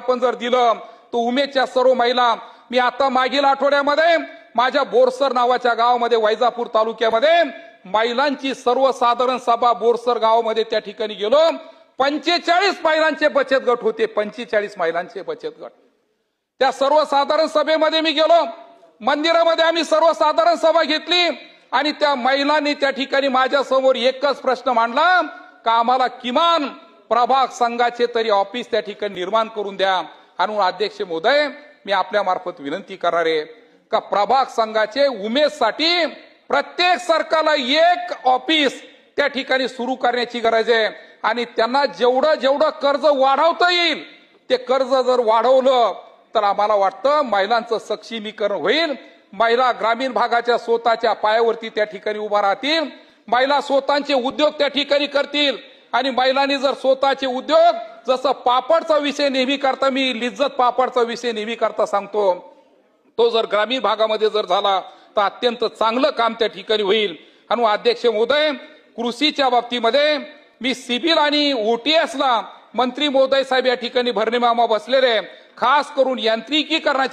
आपण जर दिलं तर उमेदच्या सर्व महिला, मी आता मागील आठवड्यामध्ये माझ्या बोरसर नावाच्या गावामध्ये वैजापूर तालुक्यामध्ये महिलांची सर्वसाधारण सभा बोरसर गावामध्ये त्या ठिकाणी गेलो. 45 महिलांचे बचत गट होते, 45 महिलांचे बचत गट. त्या सर्वसाधारण सभेमध्ये मी गेलो, मंदिरामध्ये आम्ही सर्वसाधारण सभा घेतली आणि त्या महिलांनी त्या ठिकाणी माझ्या समोर एकच प्रश्न मांडला का आम्हाला किमान प्रभाग संघाचे तरी ऑफिस त्या ठिकाणी निर्माण करून द्या. आणि अध्यक्ष महोदय, मी आपल्या मार्फत विनंती करणार आहे का प्रभाग संघाचे उमेदसाठी प्रत्येक सरकारला एक ऑफिस त्या ठिकाणी सुरू करण्याची गरज आहे. आणि त्यांना जेवढं कर्ज वाढवता येईल ते कर्ज जर वाढवलं तर आम्हाला वाटतं महिलांचं सक्षमीकरण होईल. महिला ग्रामीण भागाच्या स्वतःच्या पायावरती त्या ठिकाणी उभा राहतील. महिला स्वतःचे उद्योग त्या ठिकाणी करतील. आणि महिलांनी जर स्वतःचे उद्योग, जसं पापडचा विषय नेहमी करता, मी लिज्जत पापडचा विषय नेहमी करता सांगतो, तो जर ग्रामीण भागामध्ये जर झाला तर अत्यंत चांगलं काम त्या ठिकाणी होईल. आणि अध्यक्ष महोदय, कृषीच्या बाबतीमध्ये मी सिबिल आणि ओटीएसला मंत्री महोदय साहेब या ठिकाणी भरणे मामा बसलेले, खास करून यांत्रिकीकरणाच्या